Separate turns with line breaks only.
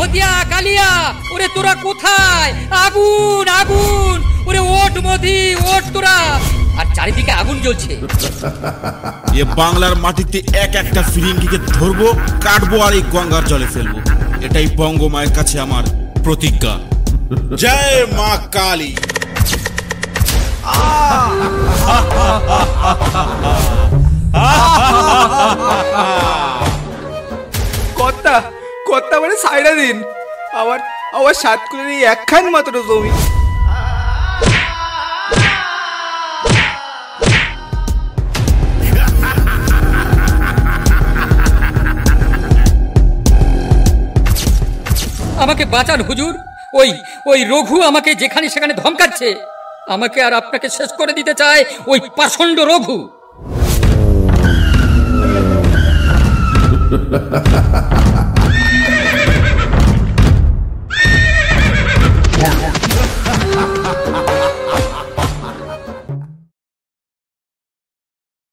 ভদিয়া কালিয়া, ওরে তোরা কোথায়? আগুন আগুন, ওরে ওঠ মধি, ওঠ তোরা। আর চারিদিকে আগুন জ্বলছে।
এ বাংলার মাটিতে এক একটা ফিরিঙ্গিকে ধরবো, কাটবো আর এই গঙ্গার জলে ফেলবো। এটাই বঙ্গমায়ের কাছে আমার প্রতিজ্ঞা। জয় মা কালী।
কর্তা কর্তা মানে সাইডা দিন, আবার আবার সাতকুলের এই একখান মাত্র জমি।
আমাকে বাঁচান হুজুর, ওই ওই রঘু আমাকে যেখানে সেখানে ধমকাচ্ছে। আমাকে আর আপনাকে শেষ করে দিতে চায় ওই পাষণ্ড রঘু।